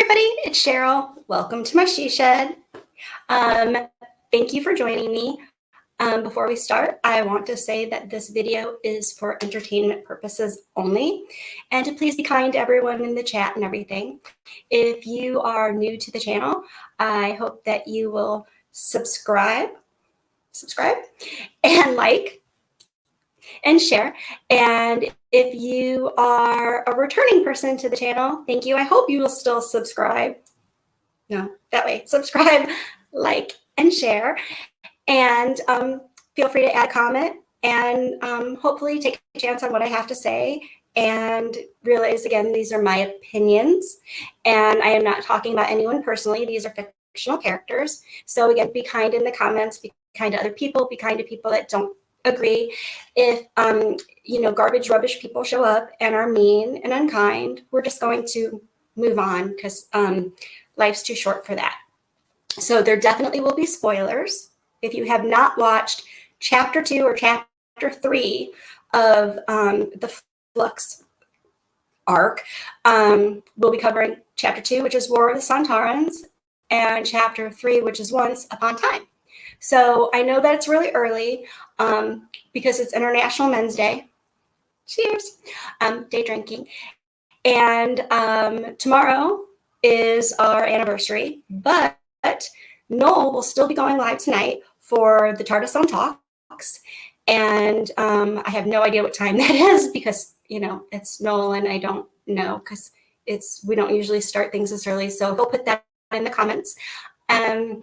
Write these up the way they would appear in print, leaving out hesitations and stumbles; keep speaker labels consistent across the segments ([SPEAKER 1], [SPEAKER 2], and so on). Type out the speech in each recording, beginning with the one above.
[SPEAKER 1] everybody, it's Cheryl. Welcome to my she shed. Thank you for joining me. Before we start, I want to say that this video is for entertainment purposes only, and to please be kind to everyone in the chat and everything. If you are new to the channel, I hope that you will subscribe, and like, and share. And if you are a returning person to the channel, thank you. I hope you will still subscribe. No, that way, subscribe, like, and share. And feel free to add a comment and hopefully take a chance on what I have to say. And realize, again, these are my opinions. And I am not talking about anyone personally. These are fictional characters. So again, be kind in the comments, be kind to other people, be kind to people that don't agree. If garbage rubbish people show up and are mean and unkind, we're just going to move on because life's too short for that. So there definitely will be spoilers. If you have not watched chapter 2 or chapter 3 of the Flux arc, we'll be covering chapter 2, which is War of the Sontarans, and chapter 3, which is Once Upon a Time. So I know that it's really early because it's International Men's Day. Cheers. Day drinking. And tomorrow is our anniversary, but Noel will still be going live tonight for the Tardis on Talks. And I have no idea what time that is because, it's Noel and I don't know because we don't usually start things this early. So he'll put that in the comments. And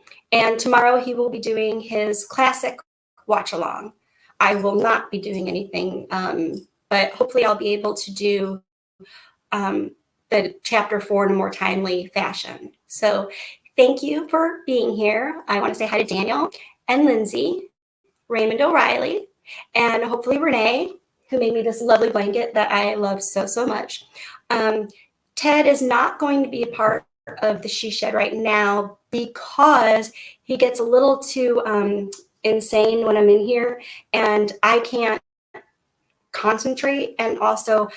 [SPEAKER 1] tomorrow he will be doing his classic watch along. I will not be doing anything, but hopefully I'll be able to do the chapter 4 in a more timely fashion. So thank you for being here. I want to say hi to Daniel and Lindsay, Raymond O'Reilly, and hopefully Renee, who made me this lovely blanket that I love so, so much. Ted is not going to be a part of the She Shed right now because he gets a little too insane when I'm in here and I can't concentrate, and also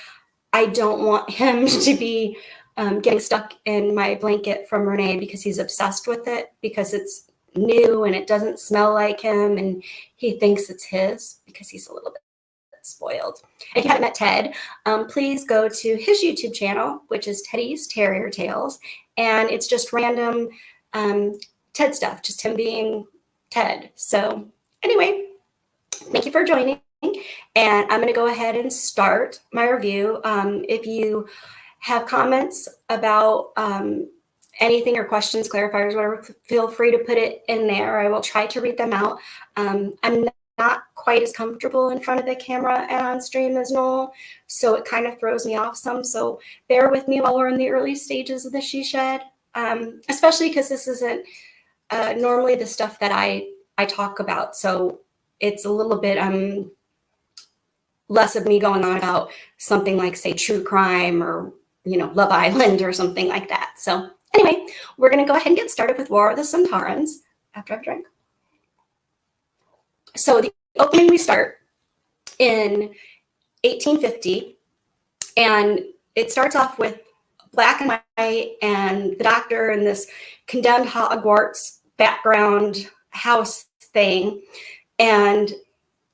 [SPEAKER 1] I don't want him to be getting stuck in my blanket from Renee because he's obsessed with it because it's new and it doesn't smell like him and he thinks it's his because he's a little bit spoiled. If you haven't met Ted, please go to his YouTube channel, which is Teddy's Terrier Tales, and it's just random Ted stuff, just him being Ted. So anyway, thank you for joining. And I'm going to go ahead and start my review. If you have comments about anything or questions, clarifiers, whatever, feel free to put it in there. I will try to read them out. I'm not quite as comfortable in front of the camera and on stream as Noel, so it kind of throws me off some. So bear with me while we're in the early stages of the She Shed, especially because this isn't normally the stuff that I talk about. So it's a little bit less of me going on about something like, say, true crime or, Love Island or something like that. So anyway, we're going to go ahead and get started with War of the Sontarans after I've drank. So the opening, we start in 1850, and it starts off with black and white and the doctor in this condemned Hogwarts background house thing. And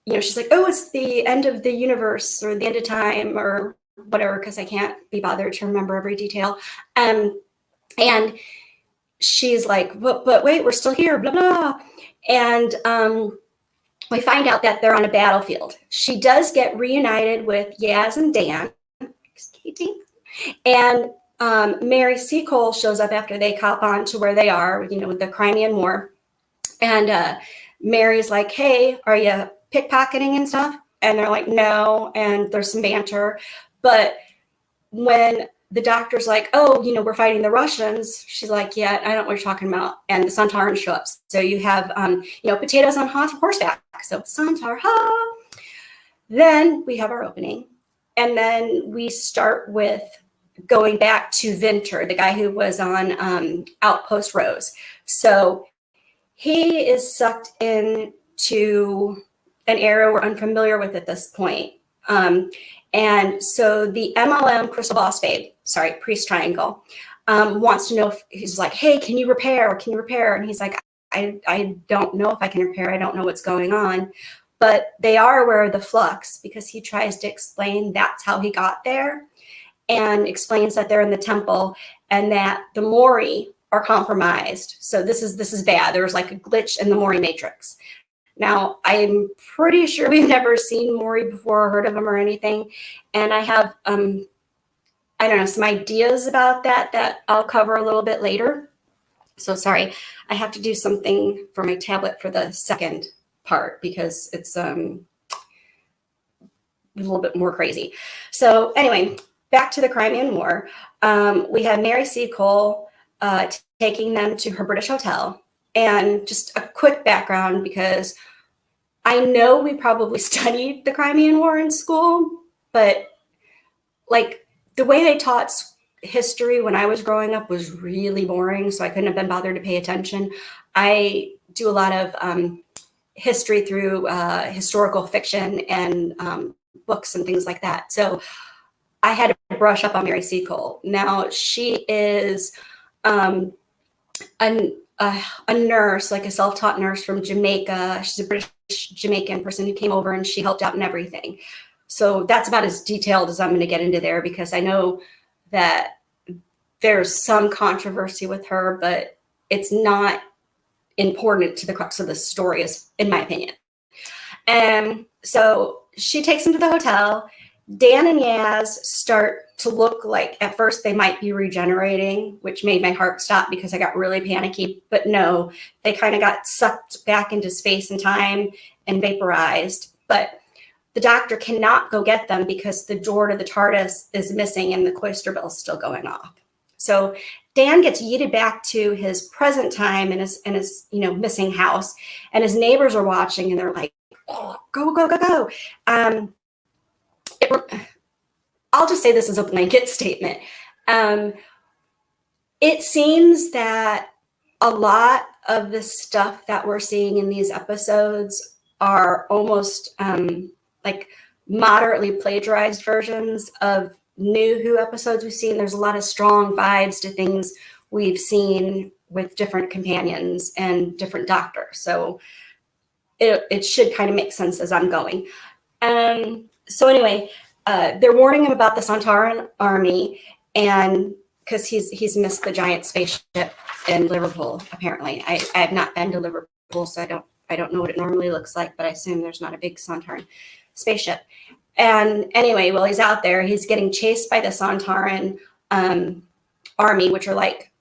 [SPEAKER 1] she's like, oh, it's the end of the universe or the end of time or whatever, because I can't be bothered to remember every detail. And she's like, but wait, we're still here, blah, blah. And we find out that they're on a battlefield. She does get reunited with Yaz and Dan, Katie, and Mary Seacole shows up after they cop on to where they are, with the Crimean War. And Mary's like, hey, are you pickpocketing and stuff? And they're like, no. And there's some banter. But when the doctor's like, oh, we're fighting the Russians, she's like, yeah, I don't know what you're talking about. And the Sontarans show up. So you have, potatoes on horseback. So Sontar, ha. Then we have our opening. And then we start with going back to Vinter, the guy who was on Outpost Rose. So he is sucked into an era we're unfamiliar with at this point. And so the MLM Crystal Ball Spade, Priest Triangle, wants to know if he's like, hey, can you repair? Can you repair? And he's like, I don't know if I can repair. I don't know what's going on. But they are aware of the flux because he tries to explain that's how he got there, and explains that they're in the temple and that the Mori are compromised. So this is bad. There was like a glitch in the Mori matrix. Now, I'm pretty sure we've never seen Mori before or heard of him or anything. And I have, I don't know, some ideas about that I'll cover a little bit later. So sorry, I have to do something for my tablet for the second part because it's a little bit more crazy. So anyway, back to the Crimean War. We had Mary Seacole taking them to her British hotel. And just a quick background, because I know we probably studied the Crimean War in school, but like the way they taught history when I was growing up was really boring, so I couldn't have been bothered to pay attention. I do a lot of history through historical fiction and books and things like that. So I had to brush up on Mary Seacole. Now she is a nurse, like a self-taught nurse from Jamaica. She's a British Jamaican person who came over and she helped out in everything. So that's about as detailed as I'm going to get into there, because I know that there's some controversy with her, but it's not important to the crux of the story, in my opinion. And so she takes him to the hotel. Dan and Yaz start to look like, at first they might be regenerating, which made my heart stop because I got really panicky. But no, they kind of got sucked back into space and time and vaporized. But the doctor cannot go get them because the door to the Tardis is missing and the cloister bell is still going off. So Dan gets yeeted back to his present time in his missing house, and his neighbors are watching and they're like, oh, go, go, go, go. I'll just say this as a blanket statement. It seems that a lot of the stuff that we're seeing in these episodes are almost like moderately plagiarized versions of New Who episodes we've seen. There's a lot of strong vibes to things we've seen with different companions and different doctors. So it should kind of make sense as I'm going. So anyway, they're warning him about the Sontaran army, and because he's missed the giant spaceship in Liverpool. Apparently, I have not been to Liverpool, so I don't know what it normally looks like, but I assume there's not a big Sontaran spaceship. And anyway, while he's out there, he's getting chased by the Sontaran army, which are like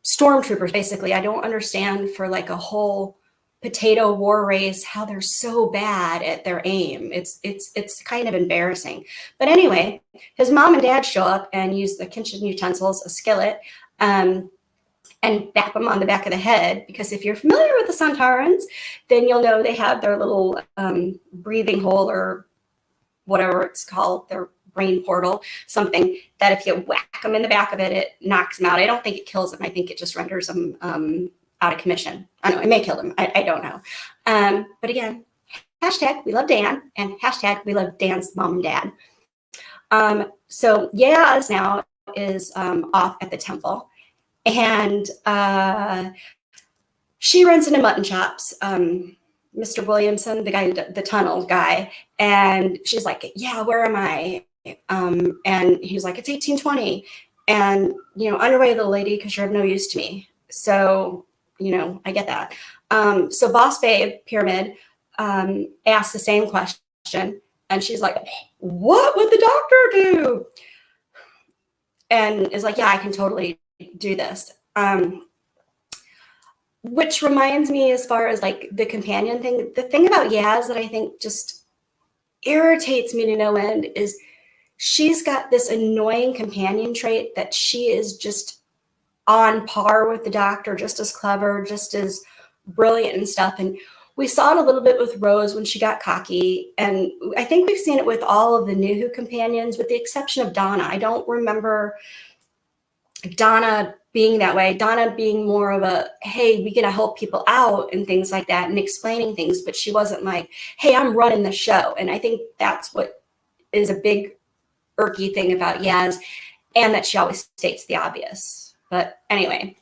[SPEAKER 1] stormtroopers, basically. I don't understand, for like a whole potato war race, how they're so bad at their aim. It's kind of embarrassing. But anyway, his mom and dad show up and use the kitchen utensils, a skillet, and bap him on the back of the head, because if you're familiar with the Sontarans, then you'll know they have their little breathing hole, or whatever it's called, their brain portal, something that if you whack them in the back of it, it knocks them out. I don't think it kills them. I think it just renders them out of commission. I don't know, it may kill them. I don't know. But again, hashtag we love Dan, and hashtag we love Dan's mom and dad. So Yaz now is off at the temple, and she runs into mutton chops, Mr. Williamson, the guy, the tunnel guy, and she's like, yeah, where am I? And he's like, it's 1820, and underway, little lady, because you're of no use to me. So I get that. So Boss Babe Pyramid asked the same question, and she's like, what would the doctor do? And is like, yeah, I can totally do this. Which reminds me, as far as like the companion thing, the thing about Yaz that I think just irritates me to no end is she's got this annoying companion trait that she is just on par with the doctor, just as clever, just as brilliant and stuff. And we saw it a little bit with Rose when she got cocky. And I think we've seen it with all of the New Who companions, with the exception of Donna. I don't remember Donna being that way. Donna being more of a, hey, we gotta help people out and things like that, and explaining things, but she wasn't like, hey, I'm running the show. And I think that's what is a big irky thing about Yaz, and that she always states the obvious. But anyway,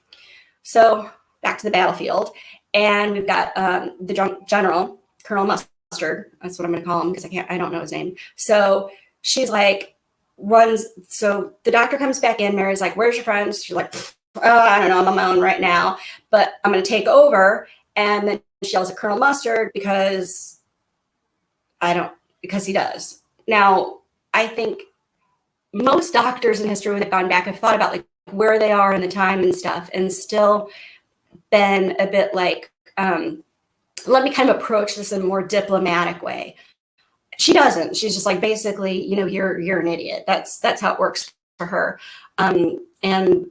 [SPEAKER 1] so back to the battlefield. And we've got the general, Colonel Mustard. That's what I'm going to call him because I don't know his name. So she's like, so the doctor comes back in. Mary's like, where's your friends? She's like, oh, I don't know. I'm on my own right now, but I'm going to take over. And then she yells at Colonel Mustard because he does. Now, I think most doctors in history, when they've gone back, have thought about like where they are in the time and stuff, and still been a bit like, let me kind of approach this in a more diplomatic way. She doesn't. She's just like, basically, you're an idiot. That's how it works for her. And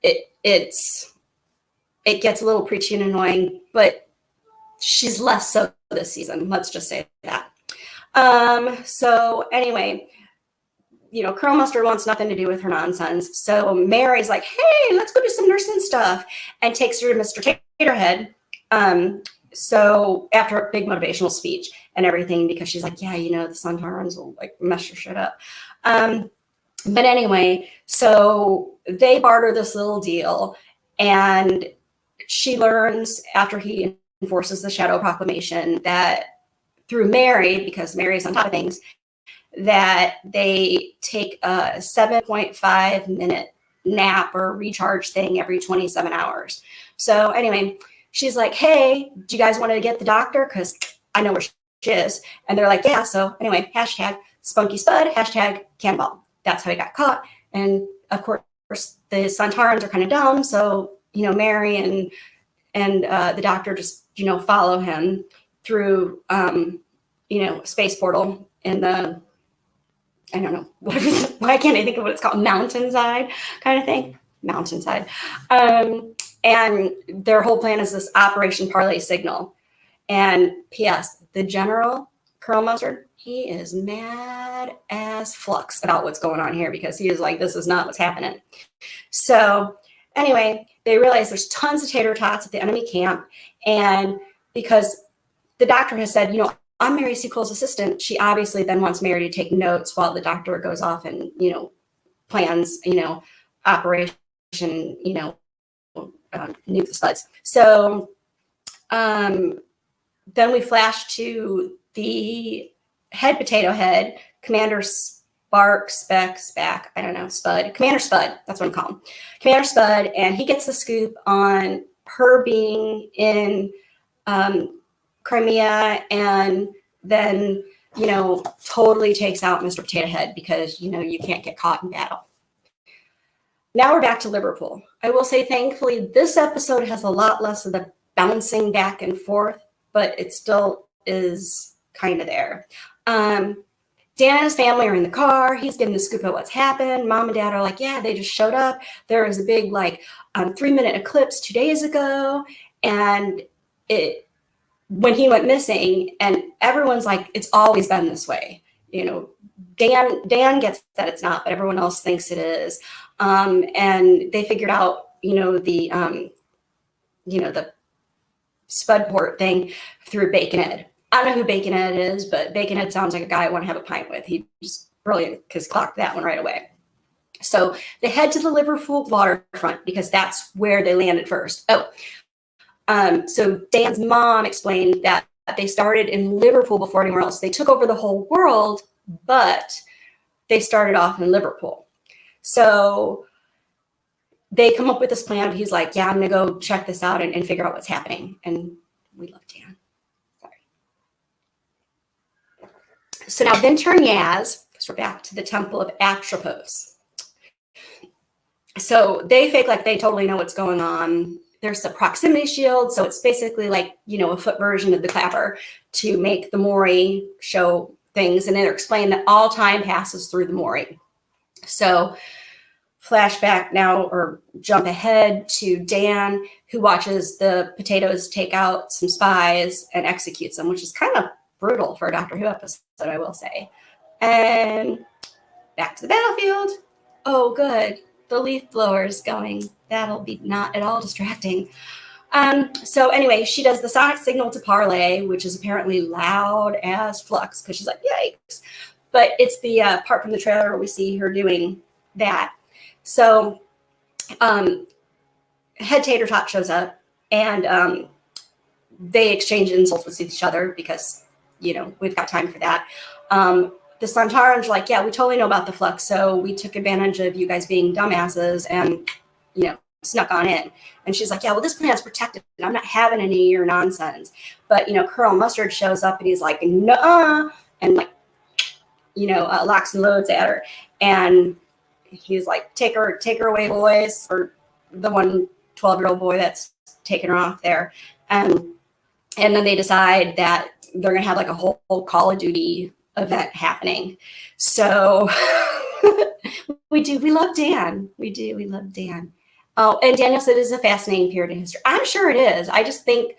[SPEAKER 1] it gets a little preachy and annoying, but she's less so this season. Let's just say that. So anyway, Colonel Mustard wants nothing to do with her nonsense. So Mary's like, hey, let's go do some nursing stuff, and takes her to Mr. Taterhead. So after a big motivational speech and everything, because she's like, yeah, the Sontarans will like mess your shit up. But anyway, so they barter this little deal, and she learns after he enforces the Shadow Proclamation that through Mary, because Mary's on top of things, that they take a 7.5 minute nap or recharge thing every 27 hours. So anyway, she's like, hey, do you guys want to get the doctor? Because I know where she is. And they're like, yeah. So anyway, hashtag Spunky Spud, hashtag Cannonball. That's how he got caught. And of course, the Sontarans are kind of dumb. So, Mary and the doctor just, follow him through, space portal in the, I don't know, why can't I think of what it's called? Mountainside kind of thing. Mountainside. And their whole plan is this Operation Parlay Signal. And P.S., the general, Colonel Mustard, he is mad as flux about what's going on here, because he is like, this is not what's happening. So anyway, they realize there's tons of tater tots at the enemy camp. And because the doctor has said, I'm Mary Sequel's assistant, she obviously then wants Mary to take notes while the doctor goes off and, plans, operation, nuke the Spuds. So then we flash to the head potato head, Commander Spud, Commander Spud, that's what I'm calling him. Commander Spud, and he gets the scoop on her being in Crimea, and then, totally takes out Mr. Potato Head because, you can't get caught in battle. Now we're back to Liverpool. I will say, thankfully, this episode has a lot less of the bouncing back and forth, but it still is kind of there. Dan and his family are in the car. He's getting the scoop of what's happened. Mom and Dad are like, yeah, they just showed up. There was a big 3-minute eclipse 2 days ago. And when he went missing, and everyone's like, it's always been this way. Dan gets that it's not, but everyone else thinks it is. And they figured out, the Spudport thing through Bacon Ed. I don't know who Bacon Ed is, but Bacon Ed sounds like a guy I want to have a pint with. He's brilliant because clocked that one right away. So they head to the Liverpool waterfront because that's where they landed first. So Dan's mom explained that they started in Liverpool before anywhere else. They took over the whole world, but they started off in Liverpool. So they come up with this plan. He's like, yeah, I'm going to go check this out and figure out what's happening. And we love Dan. Sorry. So now Vinter and Yaz, because we're back to the Temple of Atropos. So they fake like they totally know what's going on. There's a proximity shield. So it's basically like, a foot version of the clapper to make the Mori show things. And they're explaining that all time passes through the Mori. So flashback now, or jump ahead to Dan, who watches the potatoes take out some spies and executes them, which is kind of brutal for a Doctor Who episode, I will say. And back to the battlefield. Oh, good. The leaf blower is going. That'll be not at all distracting. So anyway, she does the sonic signal to Parlay, which is apparently loud as flux because she's like, yikes. But it's the part from the trailer where we see her doing that. So Head Tater Tot shows up, and they exchange insults with each other because, we've got time for that. The Sontarans are like, yeah, we totally know about the flux, so we took advantage of you guys being dumbasses and, snuck on in. And she's like, yeah, well, this planet's protected. I'm not having any of your nonsense. But, Colonel Mustard shows up and he's like, nuh-uh, and like, locks and loads at her. And he's like, take her away, boys, or the one 12-year-old boy that's taking her off there. And then they decide that they're going to have like a whole Call of Duty event happening. So we love Dan. We love Dan. Oh, and Daniel said it is a fascinating period in history. I'm sure it is. I just think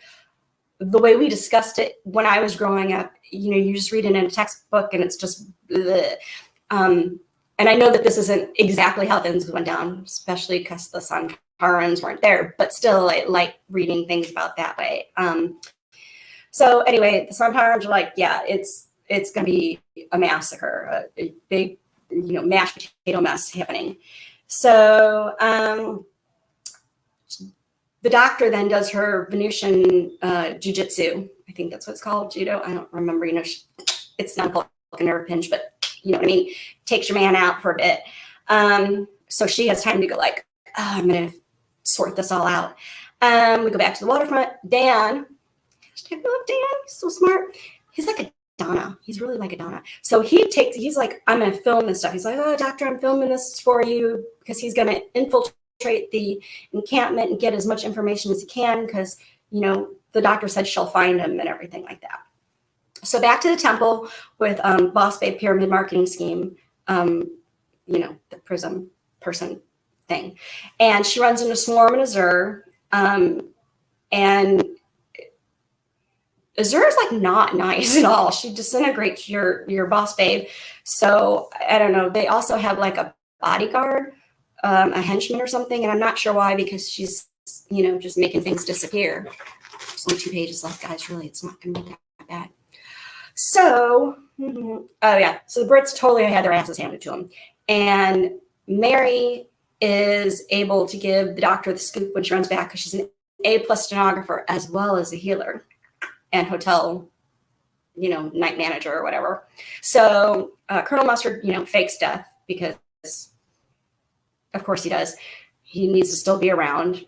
[SPEAKER 1] the way we discussed it when I was growing up, you just read it in a textbook and it's just bleh. And I know that this isn't exactly how things went down, especially because the Sontarans weren't there, but still I like reading things about that way. So anyway, the Sontarans are like, yeah, it's going to be a massacre, a big, mashed potato mess happening. So the doctor then does her Venusian jujitsu. I think that's what it's called, judo. I don't remember, it's not like a nerve pinch, but you know what I mean? Takes your man out for a bit. So she has time to go like, I'm going to sort this all out. We go back to the waterfront. Dan, I love Dan. He's so smart. He's like a Donna. He's really like a Donna. So he's like, I'm going to film this stuff. He's like, oh, doctor, I'm filming this for you, because he's going to infiltrate the encampment and get as much information as he can, because, the doctor said she'll find him and everything like that. So back to the temple with Boss Babe Pyramid Marketing Scheme, the prism person thing. And she runs into Swarm and Azur. And Azur is like not nice at all. She disintegrates your Boss Babe. So I don't know. They also have like a bodyguard, a henchman or something. And I'm not sure why, because she's, just making things disappear. There's only 2 pages left, guys. Really, it's not going to be that bad. So, oh yeah. So the Brits totally had their asses handed to them. And Mary is able to give the doctor the scoop when she runs back, because she's an A+ stenographer as well as a healer and hotel, night manager or whatever. So Colonel Mustard, fakes death, because of course he does. He needs to still be around.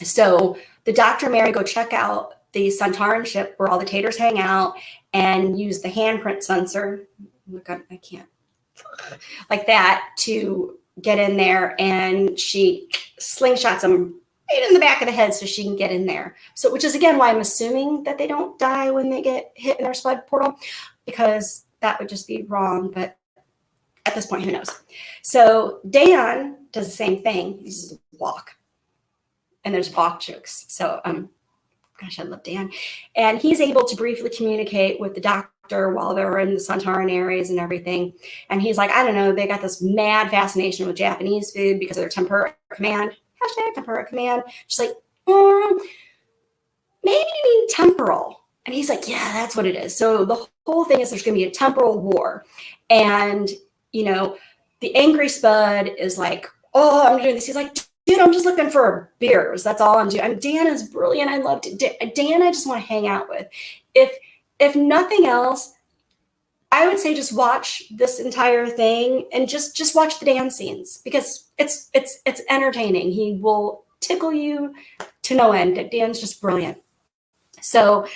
[SPEAKER 1] So the doctor and Mary go check out the Sontaran ship where all the taters hang out and use the handprint sensor. Look, I can't. Like that, to get in there, and she slingshots him right in the back of the head so she can get in there. So, which is again why I'm assuming that they don't die when they get hit in their spud portal, because that would just be wrong. But at this point, who knows? So Dan does the same thing. He uses walk, and there's walk jokes. So gosh, I love Dan. And he's able to briefly communicate with the doctor while they're in the Sontaran areas and everything. And he's like, I don't know, they got this mad fascination with Japanese food because of their tempura command. Hashtag tempura command. She's like, maybe you mean temporal. And he's like, yeah, that's what it is. So the whole thing is there's going to be a temporal war. And, the angry Spud is like, oh, I'm doing this. He's like, dude, I'm just looking for beers. That's all I'm doing. Dan is brilliant. I loved it. Dan, I just want to hang out with. If nothing else, I would say just watch this entire thing and just watch the Dan scenes, because it's entertaining. He will tickle you to no end. Dan's just brilliant. So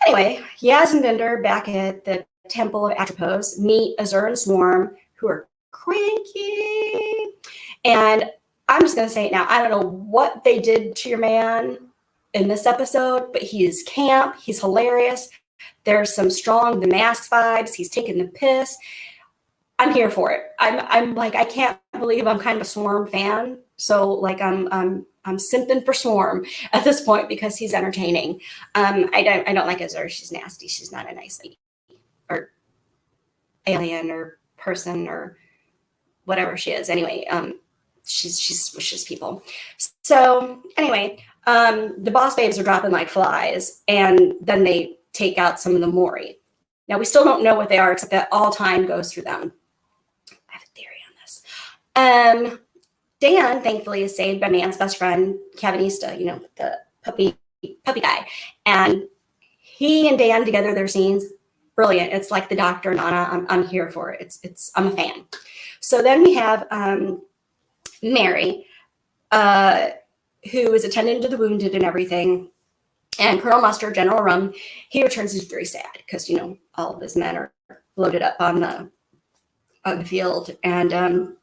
[SPEAKER 1] anyway, Yaz and Vinder back at the Temple of Atropos meet Azur and Swarm, who are cranky. And I'm just going to say it now. I don't know what they did to your man in this episode, but he is camp. He's hilarious. There's some strong The Mask vibes. He's taking the piss. I'm here for it. I'm like, I can't believe I'm kind of a Swarm fan. So like I'm simping for Swarm at this point because he's entertaining. I don't like Azur. She's nasty. She's not a nice lady or alien or person or whatever she is. Anyway, she swishes people. So anyway, the boss babes are dropping like flies, and then they take out some of the Mori. Now we still don't know what they are, except that all time goes through them. I have a theory on this. Dan, thankfully, is saved by Man's best friend, Cavanista, the puppy guy. And he and Dan together, their scenes, brilliant. It's like the Doctor and Anna. I'm here for it. I'm a fan. So then we have Mary, who is attending to the wounded and everything. And Colonel Mustard, General Rum, he returns. He's very sad because, all of his men are loaded up on the field. And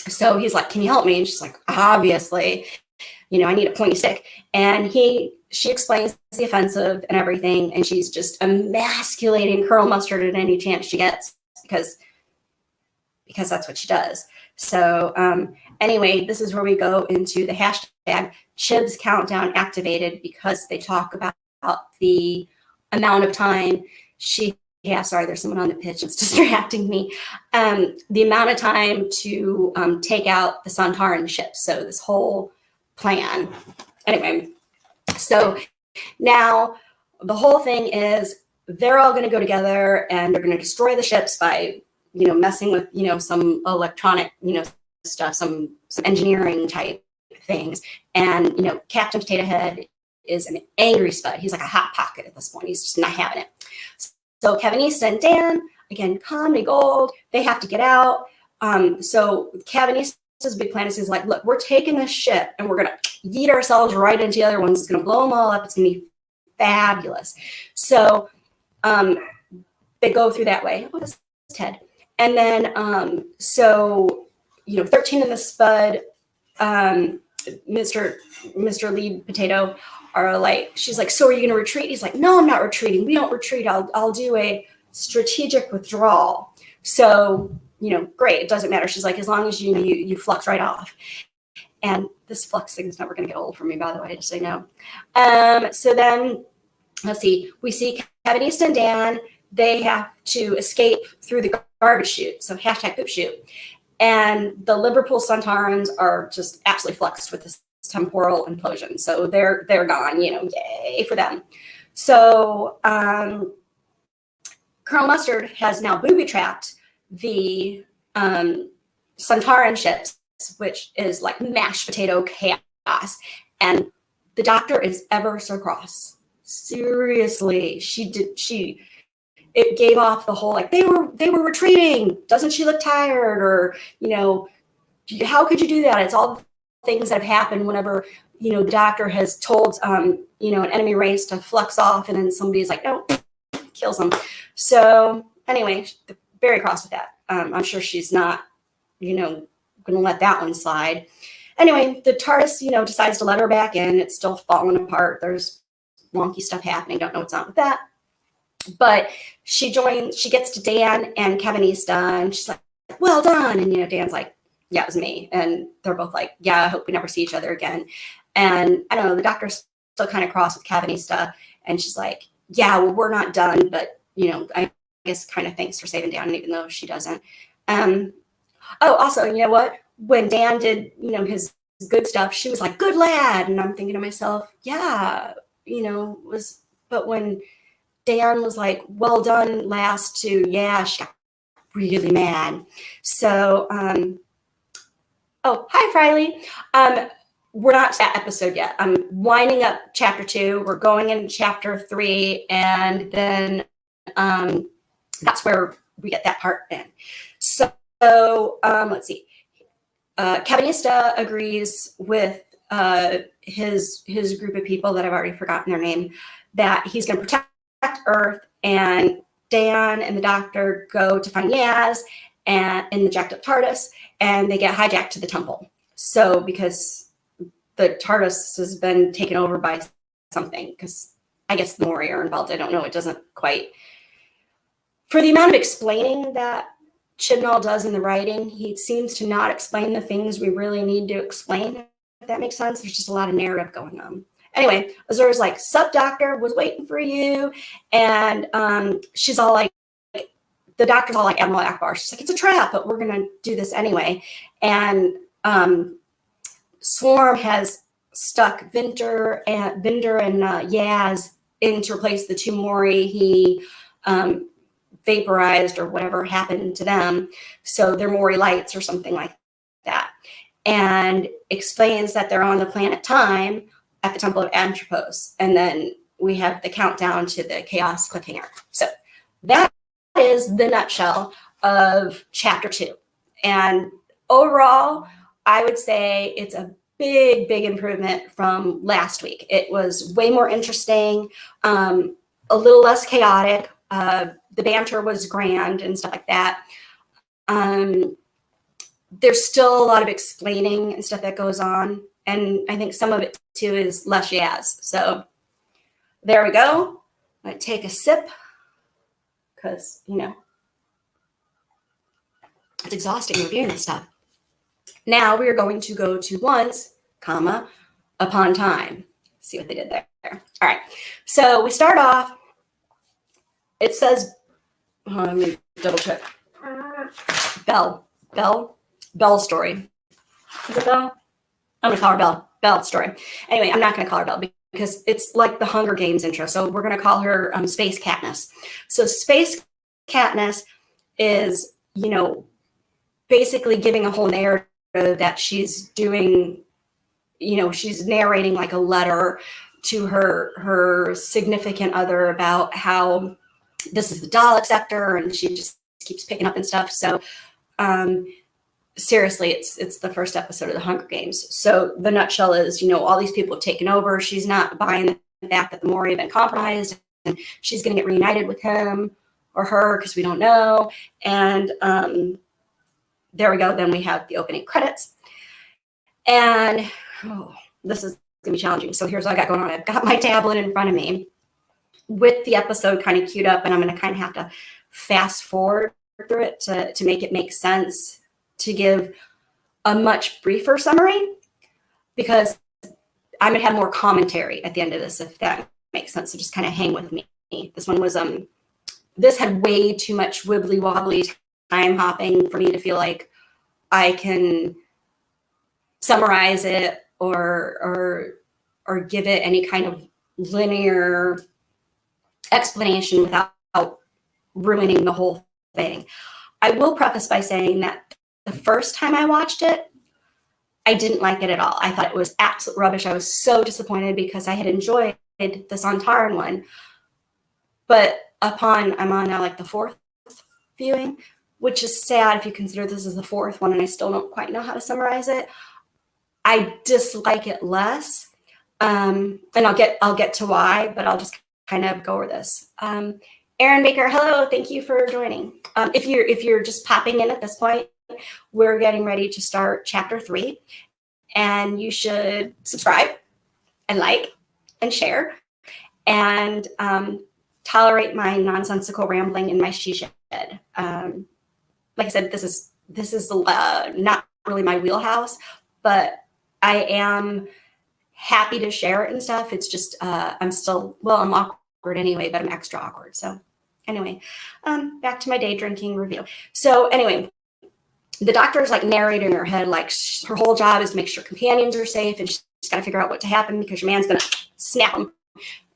[SPEAKER 1] so he's like, can you help me? And she's like, obviously, I need a pointy stick. And she explains the offensive and everything. And she's just emasculating Colonel Mustard at any chance she gets because that's what she does. So anyway, this is where we go into the hashtag Chibs countdown activated, because they talk about the amount of time sorry, there's someone on the pitch. It's distracting me. The amount of time to take out the Sontaran ships. So this whole plan. Anyway, so now the whole thing is they're all going to go together and they're going to destroy the ships by, messing with, some electronic, stuff, some engineering type things. And, Captain Potato Head is an angry spud. He's like a hot pocket at this point. He's just not having it. So Cavanista and Dan, again, comedy gold, they have to get out. So Cavanista's big plan is he's like, look, we're taking this ship and we're going to yeet ourselves right into the other ones. It's going to blow them all up. It's going to be fabulous. So they go through that way. Oh, that's Ted. And then, 13 in the Spud, Mr. Lead Potato are like, she's like, so are you going to retreat? He's like, no, I'm not retreating. We don't retreat. I'll do a strategic withdrawal. So, great. It doesn't matter. She's like, as long as you flux right off. And this flux thing is never going to get old for me, by the way, just so you know. So then, let's see. We see Cavanista and Dan. They have to escape through the garbage chute. So hashtag poop chute. And the Liverpool Sontarans are just absolutely fluxed with this temporal implosion. So they're gone, yay for them. So Colonel Mustard has now booby-trapped the Sontaran ships, which is like mashed potato chaos. And the Doctor is ever so cross. Seriously, it gave off the whole, like, they were retreating. Doesn't she look tired? Or, how could you do that? It's all things that have happened whenever, the Doctor has told, an enemy race to flux off, and then somebody's like, no, kills them. So anyway, very cross with that. I'm sure she's not, going to let that one slide. Anyway, the TARDIS, decides to let her back in. It's still falling apart. There's wonky stuff happening. Don't know what's on with that. But she gets to Dan and Cavanista, and she's like, well done. And, Dan's like, yeah, it was me. And they're both like, yeah, I hope we never see each other again. And I don't know, the Doctor's still kind of cross with Cavanista. And she's like, yeah, well, we're not done. But, I guess kind of thanks for saving Dan, even though she doesn't. Also, you know what? When Dan did, his good stuff, she was like, good lad. And I'm thinking to myself, yeah, but when Dan was like, well done, last two, yeah, she got really mad. So, hi, Friley. We're not to that episode yet. I'm winding up chapter 2. We're going into chapter 3, and then that's where we get that part in. So, let's see. Cavanista agrees with his group of people that I've already forgotten their name, that he's going to protect Earth, and Dan and the Doctor go to find Yaz and in the jacked up TARDIS, and they get hijacked to the temple. So because the TARDIS has been taken over by something, because I guess the Mori are involved. I don't know. It doesn't quite, for the amount of explaining that Chibnall does in the writing, he seems to not explain the things we really need to explain, if that makes sense. There's just a lot of narrative going on. Anyway, Azura's like, sup, Doctor, was waiting for you. And she's all like, the Doctor's all like, Admiral Akbar. She's like, it's a trap, but we're going to do this anyway. And Swarm has stuck Vinder and Yaz in to replace the two Mori he vaporized, or whatever happened to them. So they're Mori lights or something like that. and explains that they're on the planet Time at the Temple of Anthropos. And then we have the countdown to the chaos cliffhanger. So that is the nutshell of chapter 2. And overall, I would say it's a big improvement from last week. It was way more interesting, a little less chaotic. The banter was grand and stuff like that. There's still a lot of explaining and stuff that goes on. And I think some of it too is less Yaz. So there we go. I take a sip because, it's exhausting reviewing this stuff. Now we are going to go to once, comma, upon time. See what they did there. All right. So we start off. It says, let me double check. Bell story. Is it Bell? I'm going to call her Bell story. Anyway, I'm not going to call her Bell because it's like the Hunger Games intro. So we're going to call her Space Katniss. So Space Katniss is, basically giving a whole narrative that she's doing, she's narrating like a letter to her significant other about how this is the Dalek sector, and she just keeps picking up and stuff. So seriously, it's the first episode of the Hunger Games. So the nutshell is, all these people have taken over. She's not buying the fact that the Maury have been compromised, and she's going to get reunited with him or her because we don't know. And there we go. Then we have the opening credits. And this is going to be challenging. So here's what I got going on. I've got my tablet in front of me with the episode kind of queued up, and I'm going to kind of have to fast forward through it to make it make sense, to give a much briefer summary, because I'm going to have more commentary at the end of this, if that makes sense. So just kind of hang with me. This one was, this had way too much wibbly wobbly time hopping for me to feel like I can summarize it or give it any kind of linear explanation without ruining the whole thing. I will preface by saying that the first time I watched it, I didn't like it at all. I thought it was absolute rubbish. I was so disappointed because I had enjoyed the Sontaran one. But I'm on now like the 4th viewing, which is sad if you consider this is the 4th one and I still don't quite know how to summarize it. I dislike it less. And I'll get to why, but I'll just kind of go over this. Erin Baker, hello, thank you for joining. If you're just popping in at this point, we're getting ready to start chapter 3, and you should subscribe and like and share and tolerate my nonsensical rambling in my she shed. Like I said, this is not really my wheelhouse, but I am happy to share it and stuff. It's just I'm awkward anyway, but I'm extra awkward. So anyway, back to my day drinking review. So anyway, the doctor's like narrating in her head, like her whole job is to make sure companions are safe, and she's got to figure out what to happen because your man's gonna snap them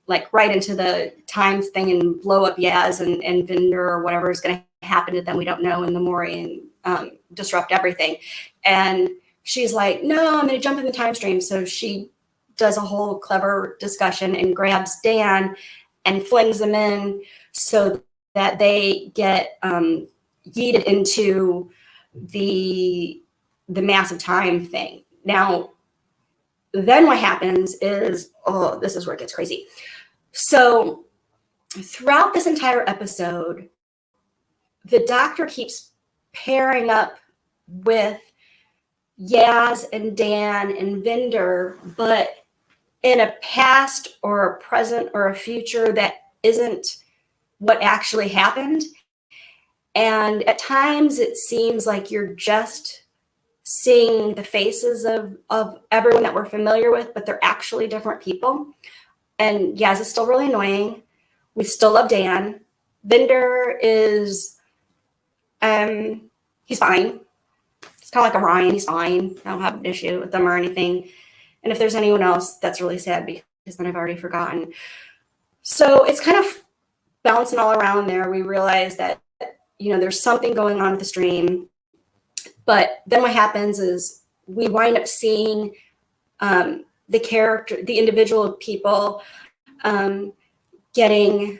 [SPEAKER 1] like right into the time thing and blow up Yaz and Vinder or whatever is going to happen to them. We don't know in the Maury and disrupt everything. And she's like, no, I'm going to jump in the time stream. So she does a whole clever discussion and grabs Dan and flings them in so that they get yeeted into the massive time thing. Now, then what happens is, this is where it gets crazy. So throughout this entire episode, the doctor keeps pairing up with Yaz and Dan and Vinder, but in a past or a present or a future that isn't what actually happened. And at times it seems like you're just seeing the faces of everyone that we're familiar with, but they're actually different people. And Yaz is still really annoying. We still love Dan. Vinder is, he's fine. It's kind of like Orion. He's fine. I don't have an issue with them or anything. And if there's anyone else, that's really sad because then I've already forgotten. So it's kind of bouncing all around there. We realize that, there's something going on with the stream. But then what happens is we wind up seeing the individual people getting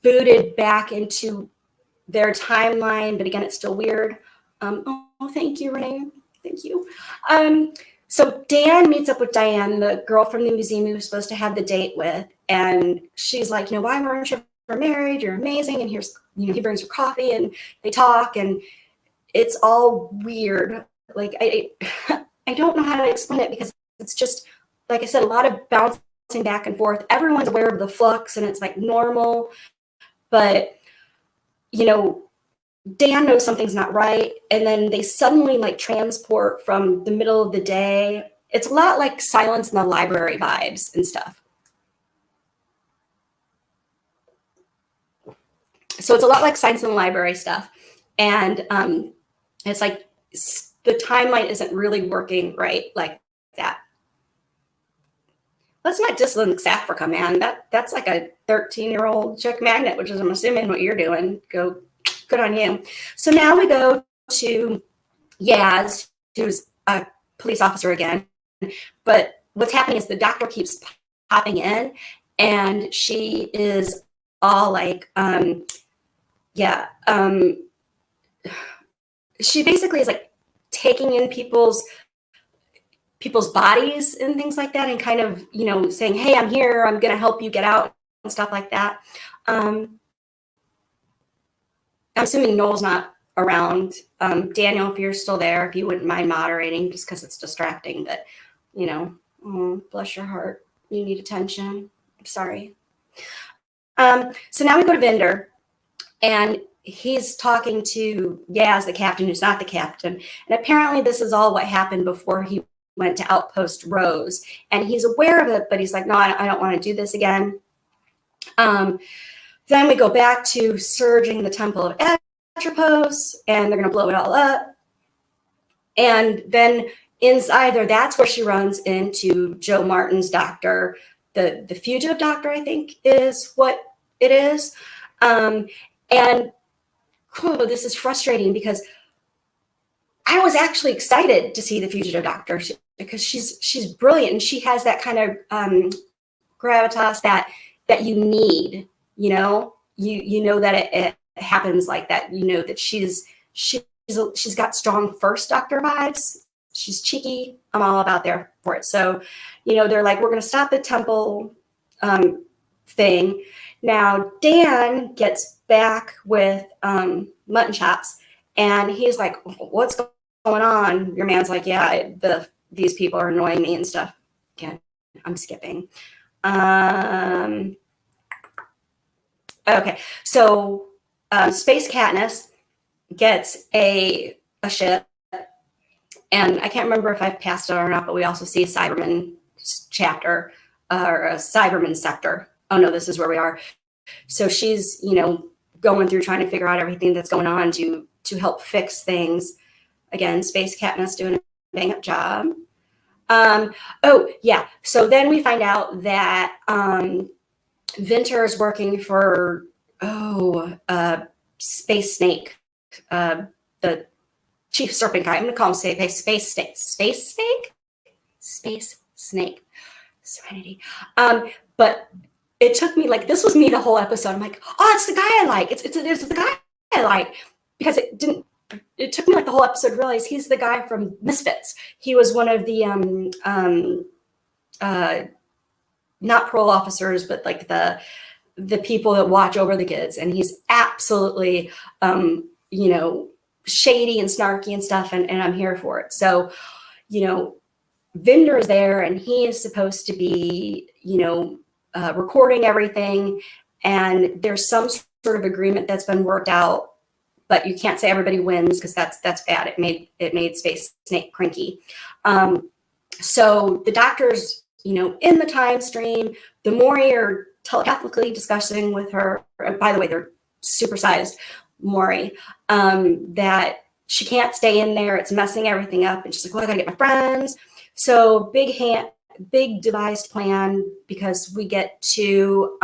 [SPEAKER 1] booted back into their timeline, but again, it's still weird. Thank you, Renee. Thank you. So Dan meets up with Diane, the girl from the museum he was supposed to have the date with, and she's like, why weren't you ever married? You're amazing. And here's, he brings her coffee, and they talk, and it's all weird. Like I don't know how to explain it, because it's just, like I said, a lot of bouncing back and forth. Everyone's aware of the flux, and it's like normal, but Dan knows something's not right, and then they suddenly like transport from the middle of the day. It's a lot like Silence in the Library vibes and stuff. So it's a lot like Silence in the Library stuff, and it's like the timeline isn't really working right like that. Let's not dislink Africa, man. That's like a 13-year-old chick magnet, which is, I'm assuming, what you're doing. Good on you. So now we go to Yaz, who's a police officer again. But what's happening is the doctor keeps popping in, and she is all like, she basically is like taking in people's bodies and things like that, and kind of, saying, hey, I'm here, I'm going to help you get out and stuff like that. I'm assuming Noel's not around. Daniel, if you're still there, if you wouldn't mind moderating, just because it's distracting, but, bless your heart. You need attention. I'm sorry. So now we go to Vinder, and he's talking to Yaz, the captain, who's not the captain. And apparently this is all what happened before he went to Outpost Rose. And he's aware of it, but he's like, no, I don't want to do this again. Then we go back to surging the Temple of Atropos, and they're going to blow it all up. And then inside there, that's where she runs into Joe Martin's doctor, the fugitive doctor, I think is what it is. And this is frustrating, because I was actually excited to see the fugitive doctor, because she's brilliant, and she has that kind of gravitas that you need. You know that it happens like that. That she's got strong first doctor vibes. She's cheeky. I'm all about there for it. So, they're like, we're going to stop the temple thing. Now Dan gets back with Mutton Chops, and he's like, what's going on? Your man's like, yeah, these people are annoying me and stuff. Again, I'm skipping. Okay, so Space Katniss gets a ship, and I can't remember if I've passed it or not, but we also see a Cyberman chapter, or a Cyberman sector. Oh no, this is where we are. So she's, going through trying to figure out everything that's going on to help fix things. Again, Space Katniss doing a bang up job. So then we find out that Vinter is working for Space Snake, the chief serpent guy. I'm gonna call him Space Snake, Serenity. But it took me, like, this was me the whole episode. I'm like, oh, it's the guy I like. It's the guy I like, because it took me like the whole episode to realize he's the guy from Misfits. He was one of the not parole officers, but like the people that watch over the kids, and he's absolutely shady and snarky and stuff, and I'm here for it. So Vinder is there, and he is supposed to be recording everything, and there's some sort of agreement that's been worked out, but you can't say everybody wins, because that's bad. It made Space Snake cranky. So the doctor's in the time stream. The Maury are telepathically discussing with her. By the way, they're supersized Maury, that she can't stay in there. It's messing everything up. And she's like, well, I gotta get my friends. So big devised plan, because we get to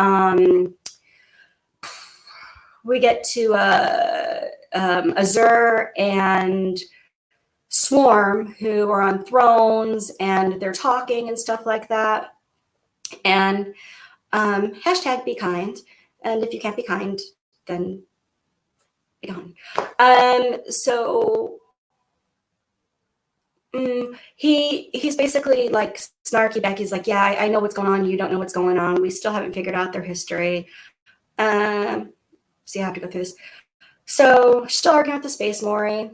[SPEAKER 1] Azur and swarm who are on thrones and they're talking and stuff like that. And hashtag be kind. And if you can't be kind, then be gone. So he's basically like snarky back. He's like, yeah, I know what's going on. You don't know what's going on. We still haven't figured out their history. So you have to go through this. So still arguing with the space Maury,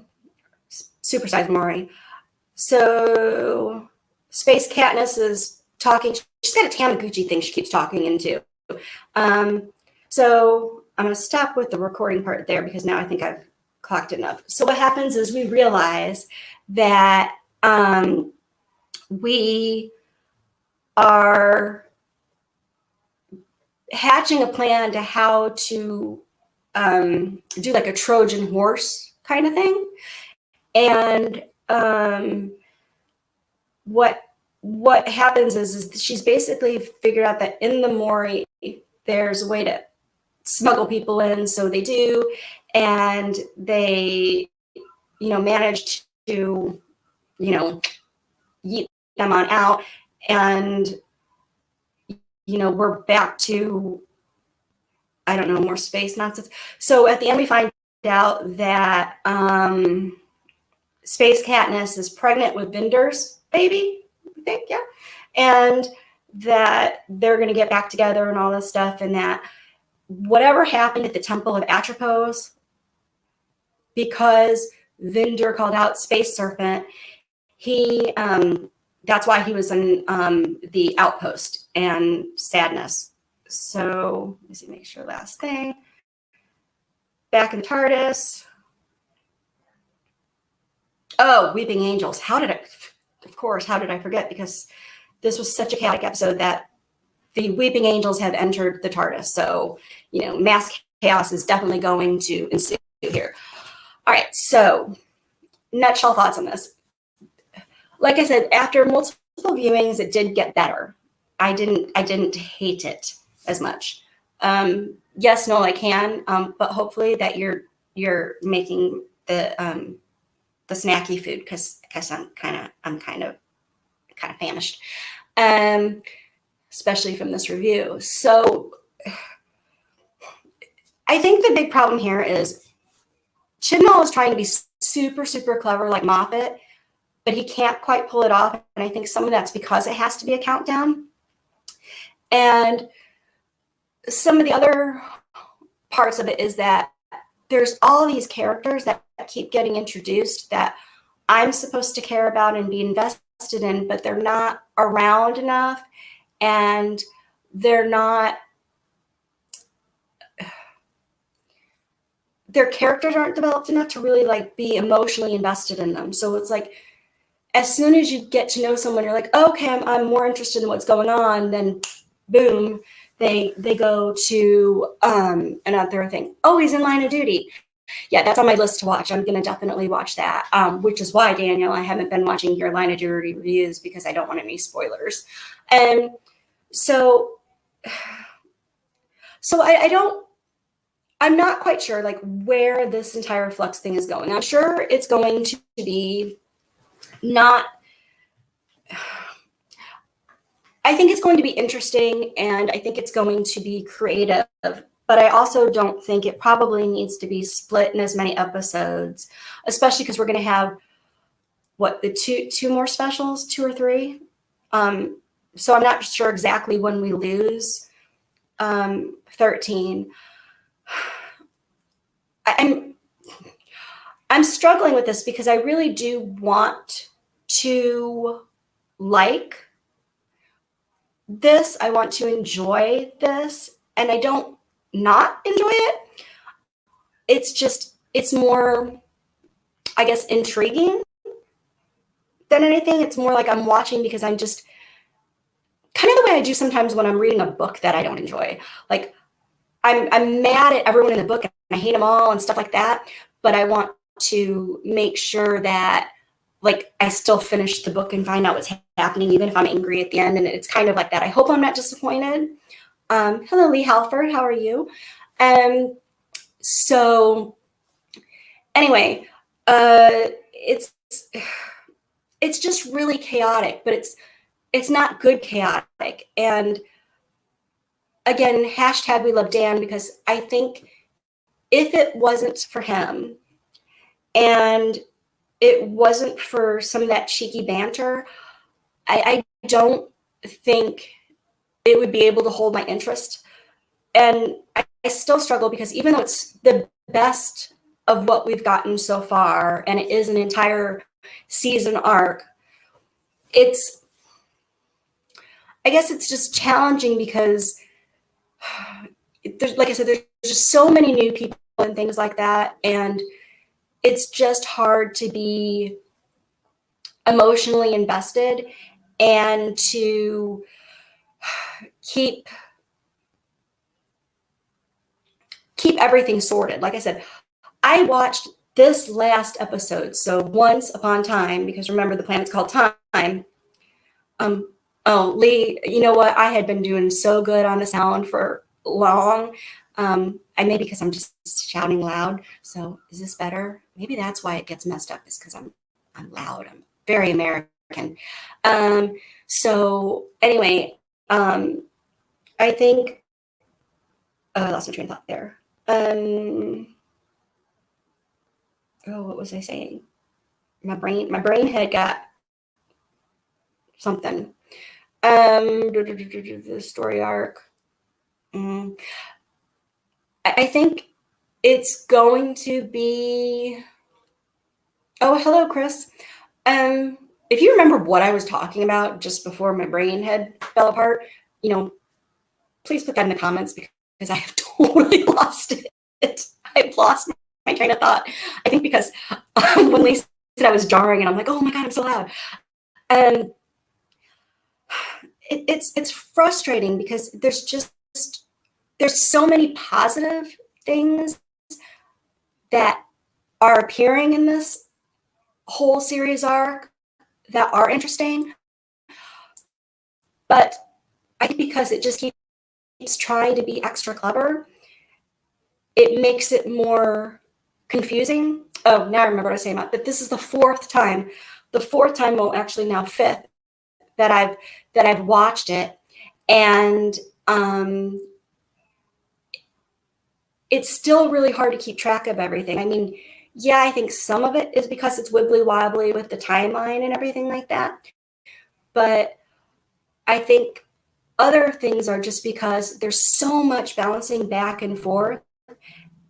[SPEAKER 1] supersized Maury. So Space Katniss is talking. She's got a Tamaguchi thing she keeps talking into. So I'm going to stop with the recording part there because now I think I've clocked enough. So what happens is we realize that we are hatching a plan to how to do like a Trojan horse kind of thing. And what happens is she's basically figured out that in the Mori, there's a way to smuggle people in. So they do, and they, manage to, yeet them on out. And, we're back to, I don't know, more space nonsense. So at the end, we find out that Space Katniss is pregnant with Vinder's baby, I think, yeah. And that they're going to get back together and all this stuff, and that whatever happened at the Temple of Atropos, because Vinder called out Space Serpent, he that's why he was in the outpost and Sadness. So let me see, make sure last thing. Back in Tardis. Oh, Weeping Angels. How did I forget? Because this was such a chaotic episode that the Weeping Angels have entered the TARDIS. So, mass chaos is definitely going to ensue here. All right, so nutshell thoughts on this. Like I said, after multiple viewings, it did get better. I didn't hate it as much. Yes, no, I can, but hopefully that you're making the snacky food because I'm kind of famished, especially from this review. So I think the big problem here is Chibnall is trying to be super, super clever like Moffat, but he can't quite pull it off. And I think some of that's because it has to be a countdown. And some of the other parts of it is that there's all these characters that keep getting introduced that I'm supposed to care about and be invested in, but they're not around enough, and their characters aren't developed enough to really like be emotionally invested in them. So it's like, as soon as you get to know someone, you're like, okay, I'm more interested in what's going on. Then boom, they go to another thing. Oh, he's in Line of Duty. Yeah, that's on my list to watch. I'm going to definitely watch that, which is why, Daniel, I haven't been watching your Line of Duty reviews because I don't want any spoilers. And so I'm not quite sure like where this entire Flux thing is going. I'm sure it's going to be I think it's going to be interesting, and I think it's going to be creative, but I also don't think it probably needs to be split in as many episodes, especially because we're going to have the two more specials, 2 or 3. So I'm not sure exactly when we lose 13. I'm struggling with this because I really do want to like this. I want to enjoy this, and I don't not enjoy it. It's more, I guess, intriguing than anything. It's more like I'm watching because I'm just kind of the way I do sometimes when I'm reading a book that I don't enjoy. Like I'm mad at everyone in the book and I hate them all and stuff like that, but I want to make sure that like I still finish the book and find out what's happening, even if I'm angry at the end. And it's kind of like that. I hope I'm not disappointed. Hello, Lee Halford. How are you? So anyway, it's it's just really chaotic, but it's not good chaotic. And again, hashtag we love Dan, because I think if it wasn't for him and it wasn't for some of that cheeky banter, I don't think it would be able to hold my interest. And I still struggle, because even though it's the best of what we've gotten so far, and it is an entire season arc, I guess it's just challenging, because there's, like I said, there's just so many new people and things like that. And it's just hard to be emotionally invested and to keep everything sorted. Like I said, I watched this last episode, so Once Upon a Time, because remember, the planet's called Time. Oh, Lee, you know what? I had been doing so good on the sound for long. I may, because I'm just shouting loud. So is this better? Maybe that's why it gets messed up, is because I'm loud. I'm very American. So anyway, I think I lost my train of thought there. What was I saying? My brain had got something. The story arc. I think it's going to be. Oh, hello, Chris. If you remember what I was talking about just before my brain had fell apart, please put that in the comments, because I have totally lost it. I've lost my train of thought. I think because when Lisa said I was jarring, and I'm like, oh my God, I'm so loud. It's frustrating, because there's so many positive things that are appearing in this whole series arc that are interesting. But I think because it just keeps trying to be extra clever, it makes it more confusing. Oh, now I remember what I was saying about, but this is the fourth time, well, actually now fifth, that I've watched it. And it's still really hard to keep track of everything. I mean, yeah, I think some of it is because it's wibbly wobbly with the timeline and everything like that. But I think other things are just because there's so much bouncing back and forth.